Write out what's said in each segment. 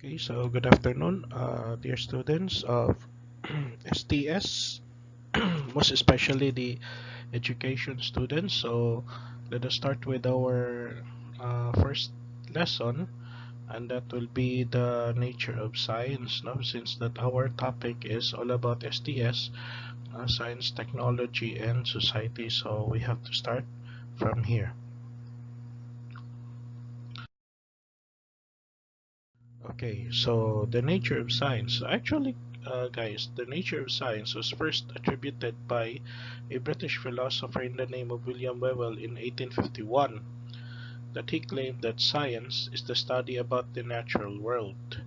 Okay, so good afternoon, dear students of STS, most especially the education students. So let us start with our first lesson, and that will be the nature of science. Now, since that our topic is all about STS, science, technology, and society, so we have to start from here. Okay, so the nature of science. Actually, guys, the nature of science was first attributed by a British philosopher in the name of William Whewell in 1851, that he claimed that science is the study about the natural world.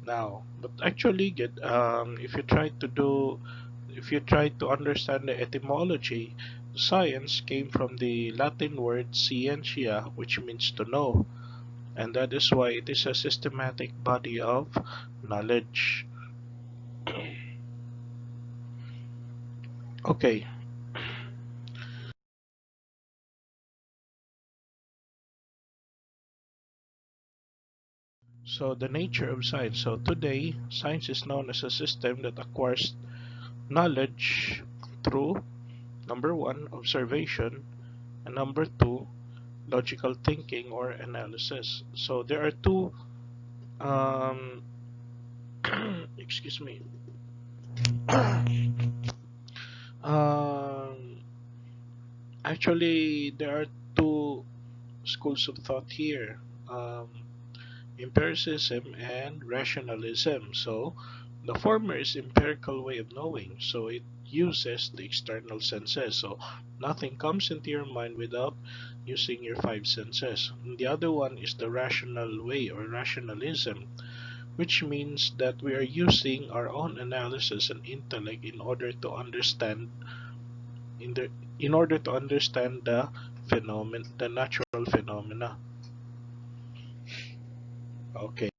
Now, but actually, if you try to understand the etymology, science came from the Latin word scientia, which means to know, and that is why it is a systematic body of knowledge. Okay, so the nature of science. So today, science is known as a system that acquires knowledge through number one, observation, and number two, logical thinking or analysis. So there are two, um, excuse me, um, actually, there are two schools of thought here. Um, Empiricism and rationalism. So the former is empirical way of knowing, so it uses the external senses. So nothing comes into your mind without using your five senses. And the other one is the rational way or rationalism, which means that we are using our own analysis and intellect in order to understand in the in order to understand the natural phenomena. Okay.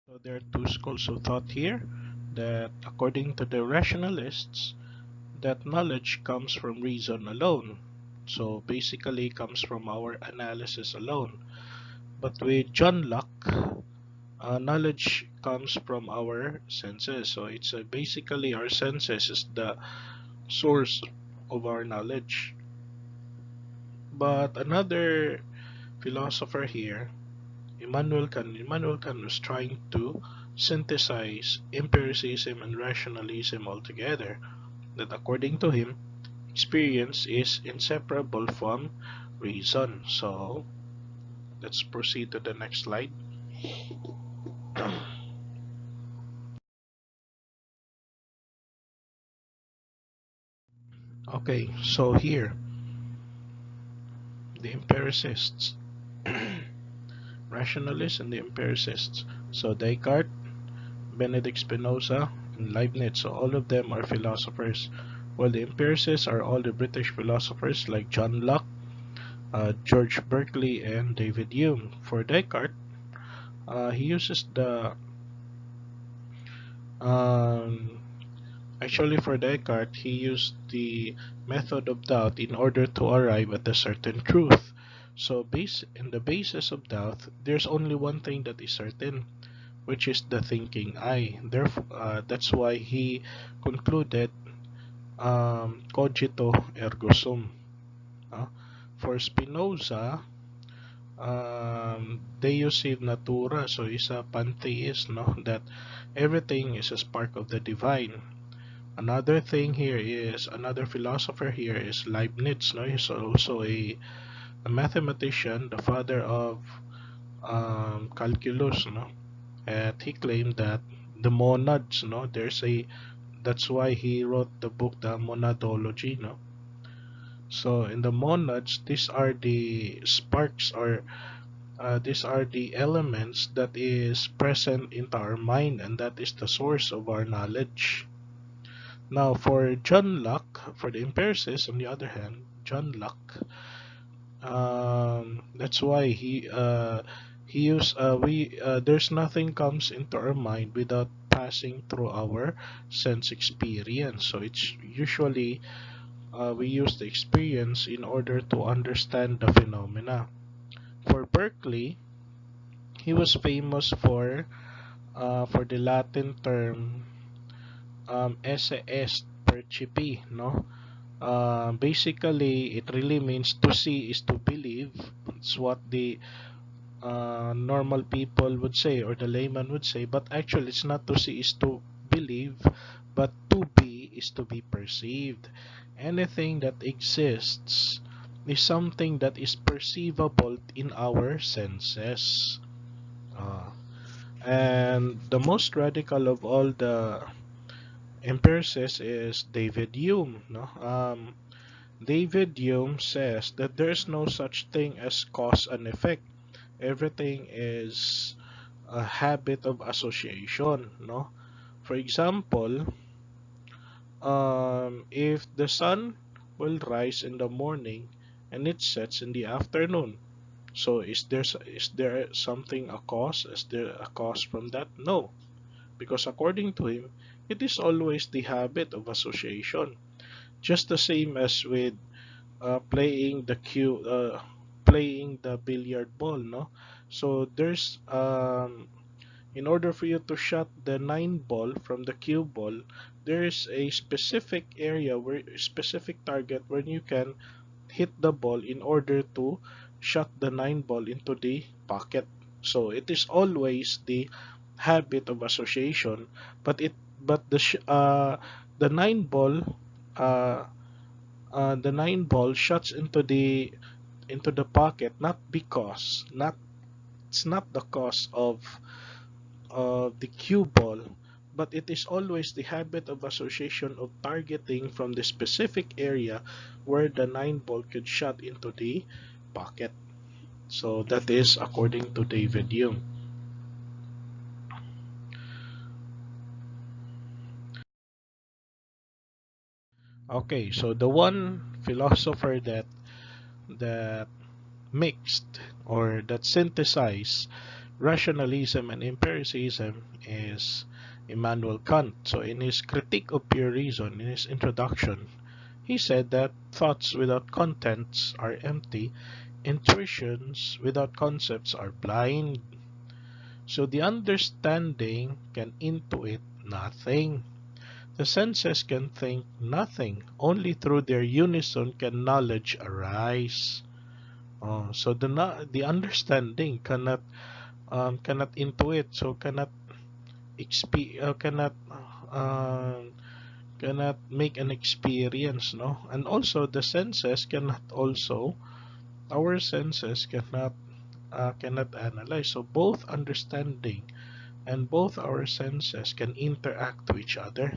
So there are two schools of thought here, that according to the rationalists, that knowledge comes from reason alone. So basically comes from our analysis alone. But with John Locke, knowledge comes from our senses. So it's basically our senses is the source of our knowledge. But another philosopher here, Immanuel Kant was trying to synthesize empiricism and rationalism altogether. That according to him, experience is inseparable from reason. So let's proceed to the next slide. Okay, so here, the empiricists, rationalists and the empiricists. So Descartes, Benedict Spinoza, and Leibniz. So all of them are philosophers, while the empiricists are all the British philosophers like John Locke, George Berkeley, and David Hume. For Descartes, he uses the um, actually for Descartes he used the method of doubt in order to arrive at a certain truth. So base in the basis of doubt, there's only one thing that is certain, which is the thinking I. Therefore, that's why he concluded cogito ergo sum. Uh, for Spinoza, Deus in natura, so he's a pantheist, no? That everything is a spark of the divine. Another philosopher here is Leibniz, no? He's also a mathematician, the father of calculus, no? And he claimed that the monads, no? That's why he wrote the book, the Monadology, no? So in the monads, these are the sparks or these are the elements that is present in our mind, and that is the source of our knowledge. Now, for John Locke, for the empiricist, on the other hand, John Locke, that's why he used we there's nothing comes into our mind without passing through our sense experience. So it's usually we use the experience in order to understand the phenomena. For Berkeley, He was famous for the Latin term esse est percipi, no? Basically, it really means to see is to believe. It's what the normal people would say or the layman would say, but actually, it's not to see is to believe, but to be is to be perceived. Anything that exists is something that is perceivable in our senses. Uh, and the most radical of all the empiricists is David Hume. No? David Hume says that there's no such thing as cause and effect. Everything is a habit of association. No? For example, if the sun will rise in the morning and it sets in the afternoon, so is there something a cause? Is there a cause from that? No, because according to him, it is always the habit of association. Just the same as with playing the billiard ball, no? So in order for you to shot the nine ball from the cue ball, there is a specific area where specific target where you can hit the ball in order to shot the nine ball into the pocket. So it is always the habit of association, but the nine ball uh, the nine ball shots into the pocket not because not it's not the cause of the cue ball, but it is always the habit of association of targeting from the specific area where the nine ball could shot into the pocket. So that is according to David Hume. Okay, so the one philosopher that mixed or that synthesized rationalism and empiricism is Immanuel Kant. So in his Critique of Pure Reason, in his introduction, he said that thoughts without contents are empty, intuitions without concepts are blind. So the understanding can intuit nothing. The senses can think nothing. Only through their unison can knowledge arise. So the understanding cannot intuit, so cannot uh, cannot make an experience, no, and also the senses cannot also our senses cannot analyze. So both understanding and both our senses can interact with each other.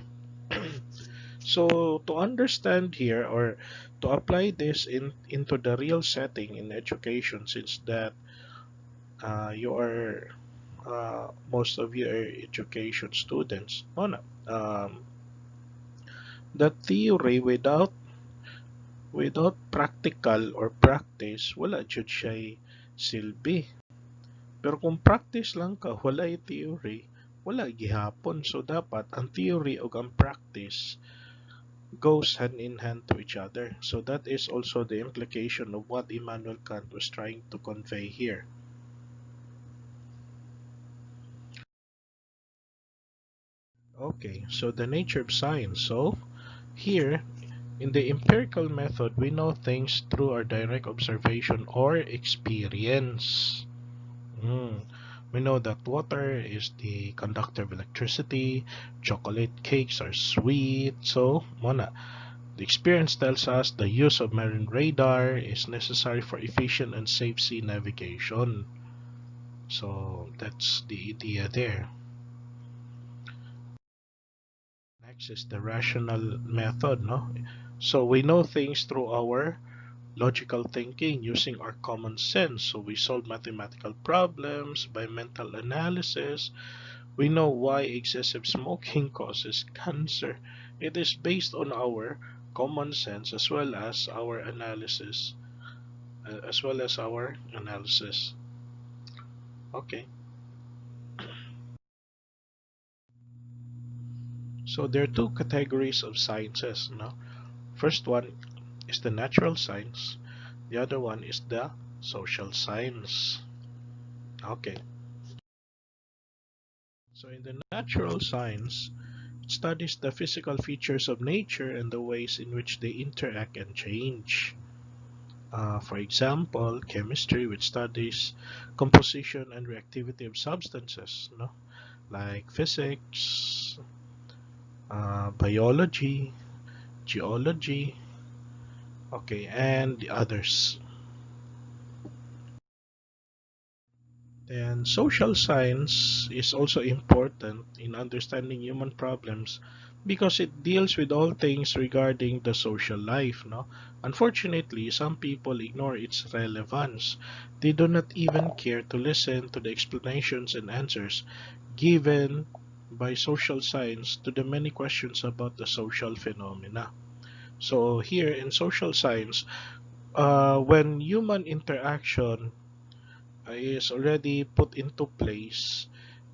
So to understand here or to apply this into the real setting in education, since that you are most of you are education students. No, no. The theory without practical or practice, wala jud siya silbi. Pero kung practice lang ka, wala theory, wala gihapon. So dapat ang theory ug ang practice goes hand in hand to each other. So that is also the implication of what Immanuel Kant was trying to convey here. Okay, so the nature of science. So here, in the empirical method, we know things through our direct observation or experience. Mm. We know that water is the conductor of electricity, chocolate cakes are sweet. So, muna, the experience tells us the use of marine radar is necessary for efficient and safe sea navigation. So, that's the idea there. Next is the rational method, no? So, we know things through our logical thinking using our common sense. So we solve mathematical problems by mental analysis. We know why excessive smoking causes cancer. It is based on our common sense as well as our analysis. Okay. So there are two categories of sciences, no? First one is the natural science. The other one is the social science. Okay. So in the natural science, it studies the physical features of nature and the ways in which they interact and change. For example, chemistry, which studies composition and reactivity of substances, no? Like physics, biology, geology, okay, and the others. And social science is also important in understanding human problems because it deals with all things regarding the social life, no? Unfortunately, some people ignore its relevance. They do not even care to listen to the explanations and answers given by social science to the many questions about the social phenomena. So here in social science, when human interaction is already put into place,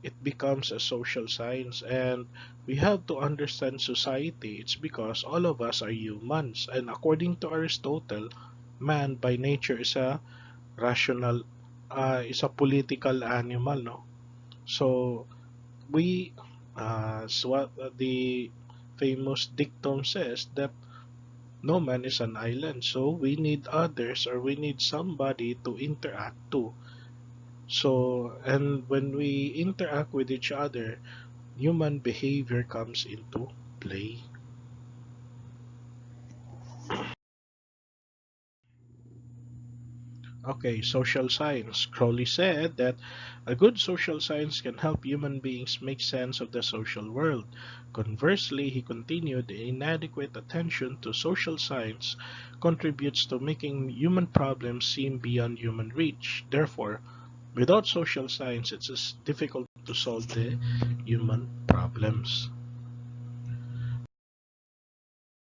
it becomes a social science. And we have to understand society. It's because all of us are humans. And according to Aristotle, man by nature rational, is a political animal, no? So we, so what the famous dictum says that no man is an island. So we need others or we need somebody to interact to. So, and when we interact with each other, human behavior comes into play. Okay, social science. Crowley said that a good social science can help human beings make sense of the social world. Conversely, he continued, the inadequate attention to social science contributes to making human problems seem beyond human reach. Therefore, without social science, it's difficult to solve the human problems.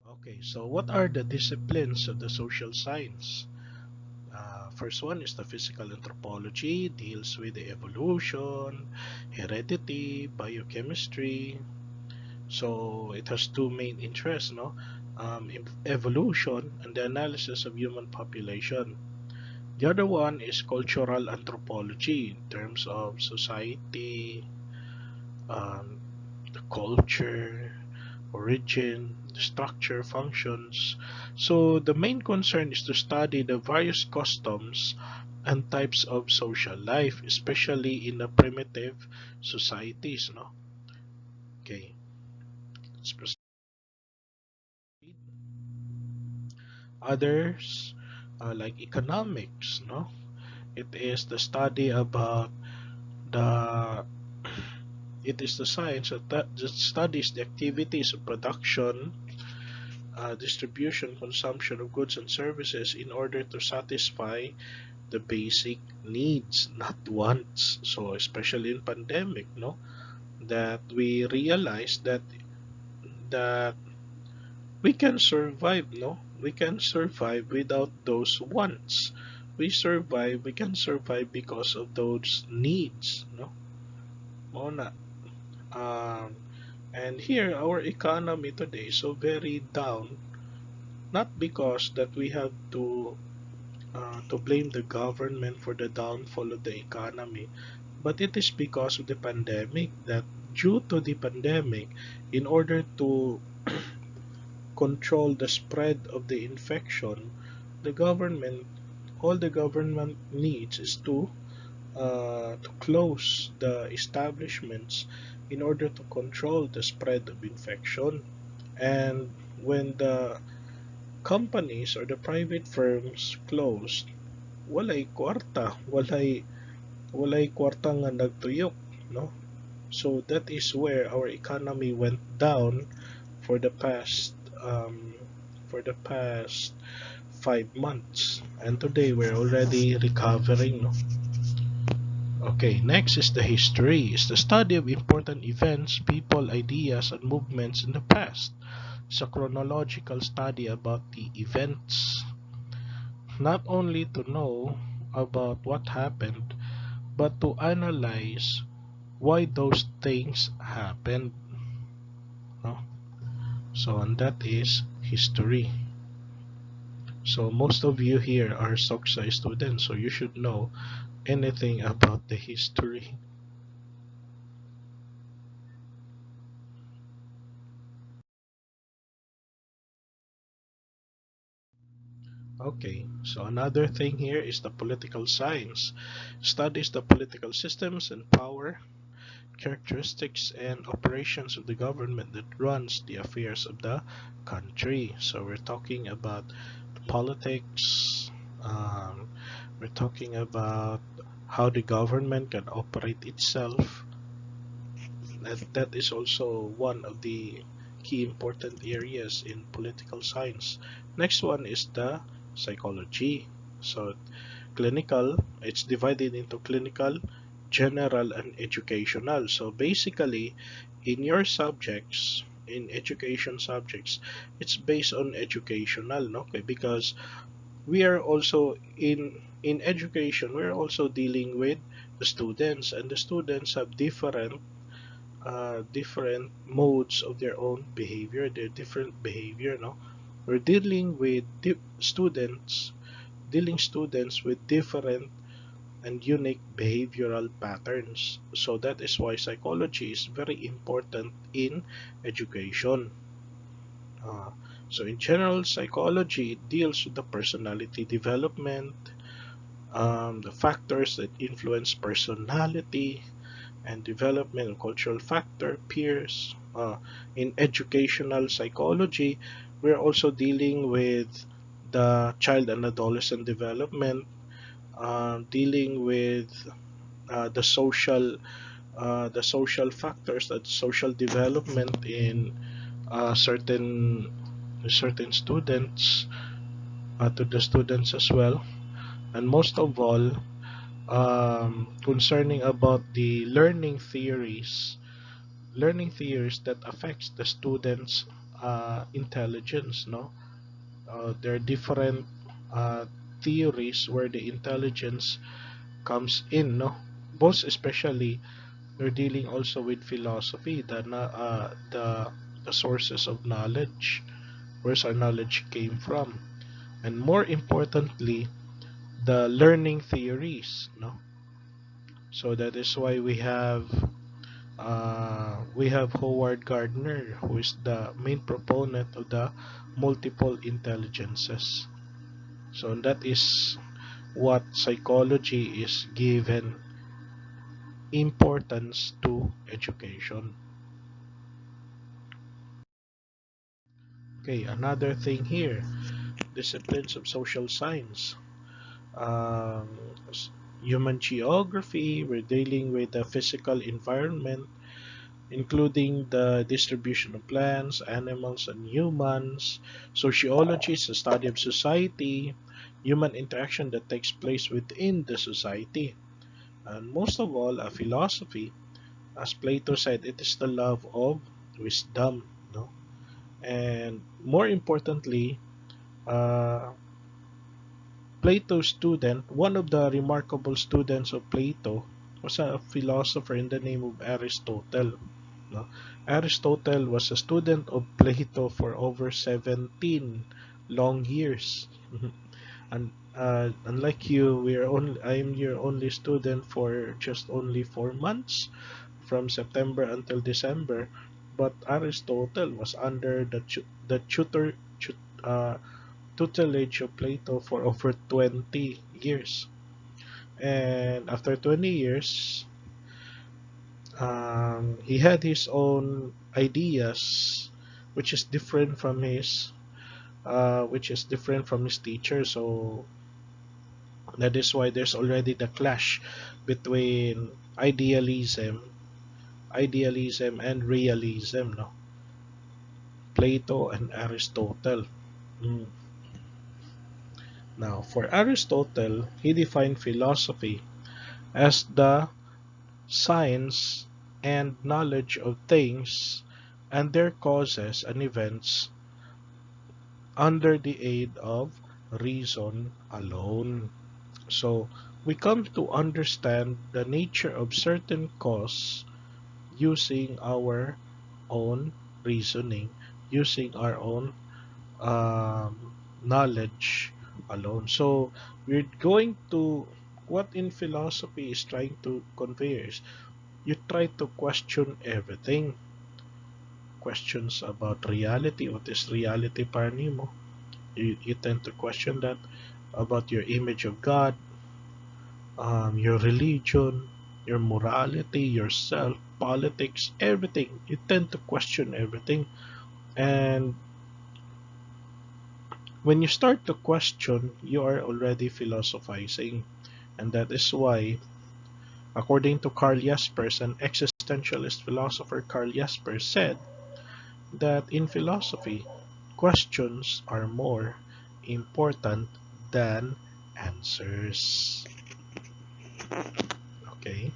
Okay, so what are the disciplines of the social science? First one is the physical anthropology, deals with the evolution, heredity, biochemistry. So it has two main interests, no? Evolution and the analysis of human population. The other one is cultural anthropology in terms of society, um, the culture, origin, the structure, functions. So the main concern is to study the various customs and types of social life, especially in the primitive societies. No, okay. Let's proceed. Others, like economics. No, it is the study about the. It is the science that studies the activities of production, distribution, consumption of goods and services in order to satisfy the basic needs, not wants. So especially in pandemic, no, that we realize that we can survive, no, we can survive without those wants. We can survive because of those needs, no. Mona. Um, and here our economy today is so very down, not because that we have to blame the government for the downfall of the economy, but it is because of the pandemic that due to the pandemic, in order to control the spread of the infection, the government, all the government needs is to close the establishments in order to control the spread of infection. And when the companies or the private firms closed, walay kwarta nga nagtuyok, no? So that is where our economy went down for the past um, for the past 5 months, and today we're already recovering, no? Okay, next is the history. It's the study of important events, people, ideas, and movements in the past. It's a chronological study about the events, not only to know about what happened, but to analyze why those things happened. No? So, and that is history. So, most of you here are Soksai students, so you should know anything about the history. Okay, so another thing here is the political science. Studies the political systems and power, characteristics, and operations of the government that runs the affairs of the country. So we're talking about politics, um, we're talking about how the government can operate itself. That is also one of the key important areas in political science. Next one is the psychology. So clinical, it's divided into clinical, general, and educational. So basically, in your subjects, in education subjects, it's based on educational, no? Okay, because we are also in education, we're also dealing with the students, and the students have different modes of their own behavior, their different behavior, no? We're dealing with students with different and unique behavioral patterns. So that is why psychology is very important in education. Uh, so in general, psychology deals with the personality development, the factors that influence personality and development and cultural factor, peers. In educational psychology, we're also dealing with the child and adolescent development, dealing with uh, the social the social factors, that social development in certain students, to the students as well, and most of all, concerning about the learning theories that affects the students intelligence, no? There are different uh, theories where the intelligence comes in, no? Most especially, we're dealing also with philosophy, the sources of knowledge, where's our knowledge came from, and more importantly, the learning theories, no? So that is why we have Howard Gardner, who is the main proponent of the multiple intelligences. So that is what psychology is given importance to education. Okay, another thing here, disciplines of social science. Um, Human geography, we're dealing with the physical environment, including the distribution of plants, animals, and humans. Sociology is the study of society, human interaction that takes place within the society. And most of all, a philosophy, as Plato said, it is the love of wisdom. No? And more importantly, uh, Plato's student, one of the remarkable students of Plato, was a philosopher in the name of Aristotle. No? Aristotle was a student of Plato for over 17 long years. And unlike you, I'm your only student for just only 4 months, from September until December. But Aristotle was under the uh, tutelage of Plato for over 20 years. And after 20 years, he had his own ideas, which is different from his teacher. So that is why there's already the clash between idealism and realism, no? Plato and Aristotle. Mm. Now, for Aristotle, he defined philosophy as the science and knowledge of things and their causes and events under the aid of reason alone. So we come to understand the nature of certain cause using our own reasoning, using our own knowledge alone. So we're going to what in philosophy is trying to convey is you try to question everything. Questions about reality, what is reality para nimo? You tend to question that about your image of God, your religion, your morality, yourself, politics, everything. You tend to question everything. And when you start to question, you are already philosophizing. And that is why, according to Karl Jaspers, an existentialist philosopher, Karl Jaspers said that in philosophy, questions are more important than answers. Okay,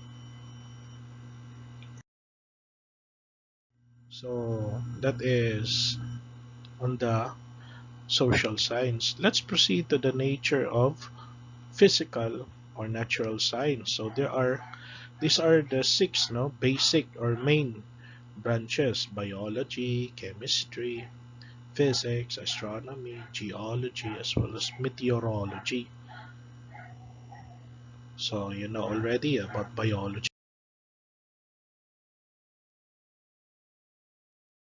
so that is on the social science. Let's proceed to the nature of physical or natural science. So these are the six no basic or main branches: biology, chemistry, physics, astronomy, geology, as well as meteorology. So you know already about biology.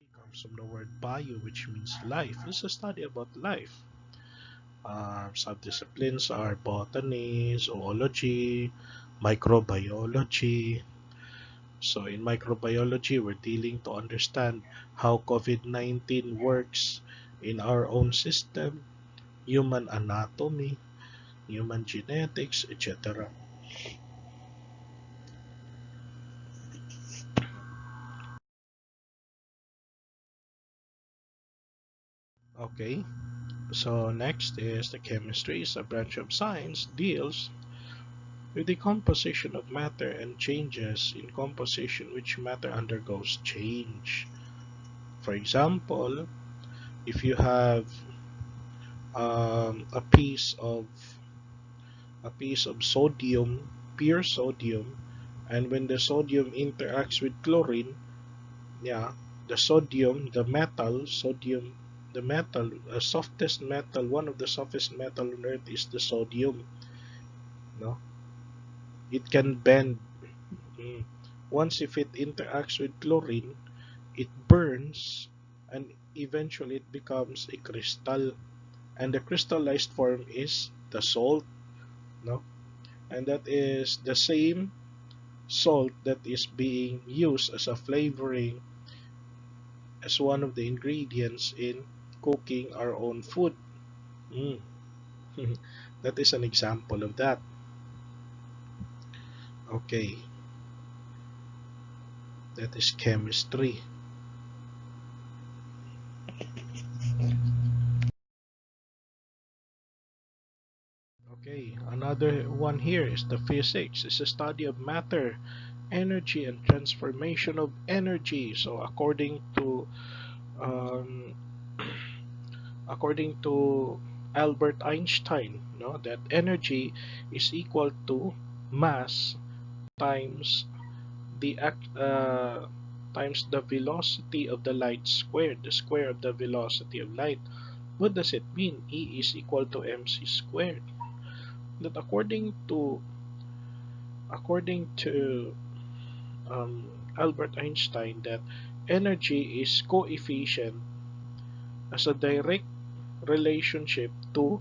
It comes from the word bio, which means life. It's a study about life. Subdisciplines are botany, zoology, microbiology. So in microbiology, we're dealing to understand how COVID-19 works in our own system, human anatomy, human genetics, etc. Okay, so next is the chemistry. Is a branch of science deals with the composition of matter and changes in composition which matter undergoes change. For example, if you have a piece of sodium, pure sodium, and when the sodium interacts with chlorine, yeah, the sodium, the metal, softest metal, one of the softest metal on earth is the sodium. No, it can bend. Mm. Once if it interacts with chlorine, it burns, and eventually it becomes a crystal. And the crystallized form is the salt. No, and that is the same salt that is being used as a flavoring as one of the ingredients in cooking our own food. Mm. That is an example of that. Okay, that is chemistry. Okay, another one here is the physics. It's a study of matter, energy, and transformation of energy. So um, according to Albert Einstein, no, that energy is equal to mass times the times the velocity of the light squared, the square of the velocity of light. What does it mean? E is equal to mc squared. That according to Albert Einstein, that energy is coefficient as a direct relationship to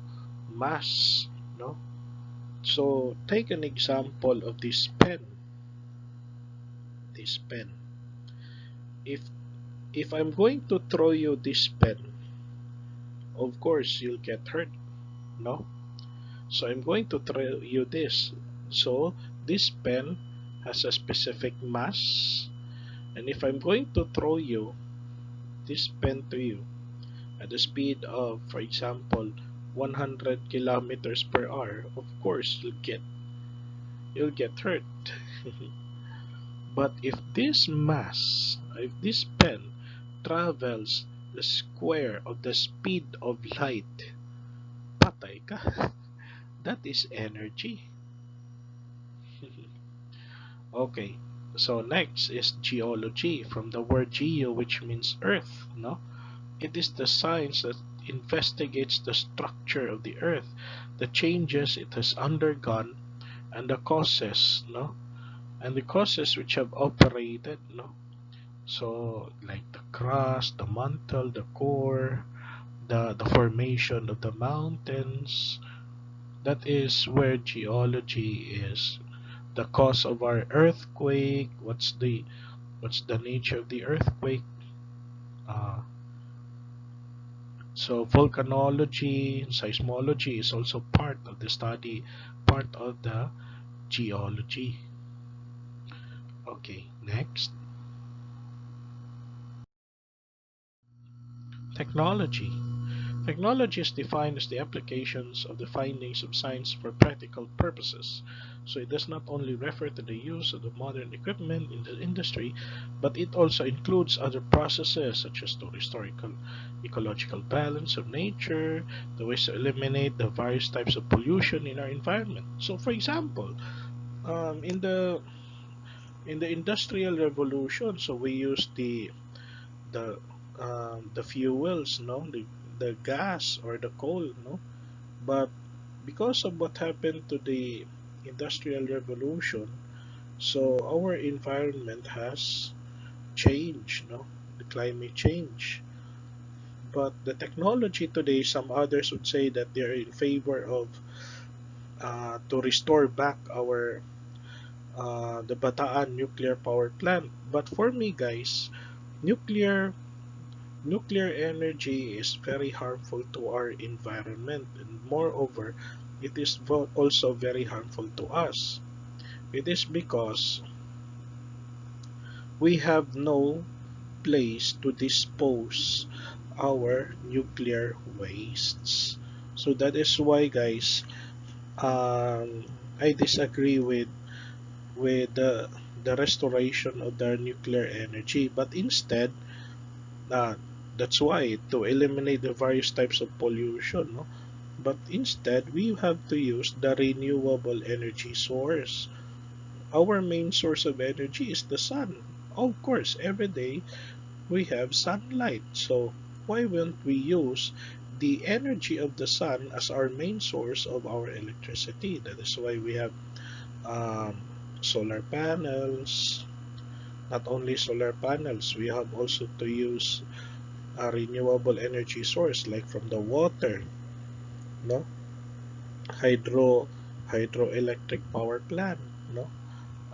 mass. No, so take an example of this pen. This pen. If if I'm going to throw you this pen, of course you'll get hurt. No, so I'm going to throw you this. So this pen has a specific mass, and if I'm going to throw you this pen to you at the speed of, for example, 100 kilometers per hour, of course you'll get hurt. But if this pen travels the square of the speed of light, patay ka. That is energy. Okay, so next is geology, from the word geo, which means earth. No, it is the science that investigates the structure of the earth, the changes it has undergone, and the causes. No, and the causes which have operated. No, so like the crust, the mantle, the core, the formation of the mountains. That is where geology is. The cause of our earthquake, what's the nature of the earthquake. Uh, so volcanology, seismology is also part of the study, part of the geology. Okay, next. Technology. Technology is defined as the applications of the findings of science for practical purposes. So it does not only refer to the use of the modern equipment in the industry, but it also includes other processes such as the historical ecological balance of nature, the ways to eliminate the various types of pollution in our environment. So for example, in the industrial revolution, so we use the the fuels, no, the gas or the coal, no. But because of what happened to the industrial revolution, so our environment has changed, no, the climate change. But the technology today, some others would say that they are in favor of to restore back our the Bataan nuclear power plant. But for me, guys, nuclear nuclear energy is very harmful to our environment, and moreover, it is also very harmful to us. It is because we have no place to dispose our nuclear wastes. So that is why, guys, um, I disagree with the restoration of the nuclear energy, but instead, uh, that's why to eliminate the various types of pollution, no? But instead, we have to use the renewable energy source. Our main source of energy is the sun. Of course, every day we have sunlight. So why won't we use the energy of the sun as our main source of our electricity? That is why we have um, solar panels. Not only solar panels, we have also to use a renewable energy source like from the water, no, hydro hydroelectric power plant, no,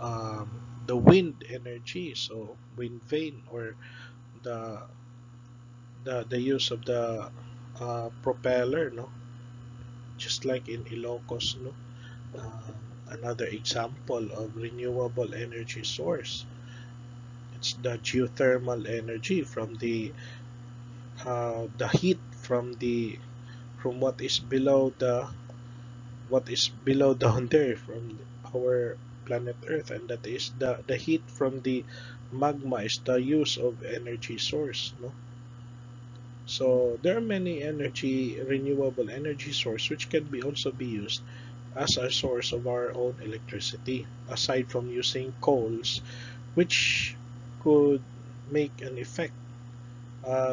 um, the wind energy, so wind vane, or the the use of the propeller, no, just like in Ilocos, no. Another example of renewable energy source, it's the geothermal energy from the heat from the from what is below down there from our planet Earth, and that is the heat from the magma is the use of energy source, no. So there are many renewable energy source which can be also be used as a source of our own electricity, aside from using coals, which could make an effect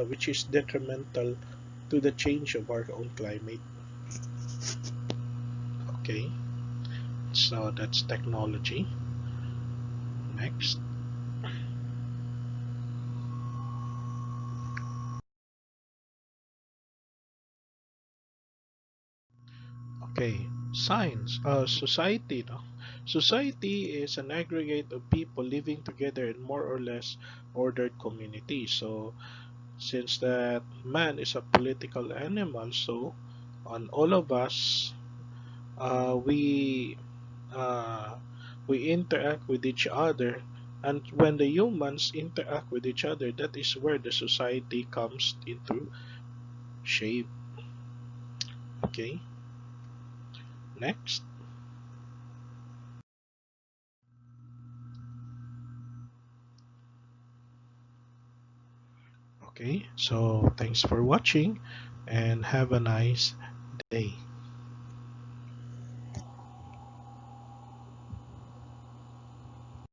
which is detrimental to the change of our own climate. Okay, so that's technology. Next. Okay, science, society. No? Society is an aggregate of people living together in more or less ordered communities. So, since that man is a political animal, so on all of us, we uh, we interact with each other, and when the humans interact with each other, that is where the society comes into shape. Okay, next. Okay, so thanks for watching and have a nice day.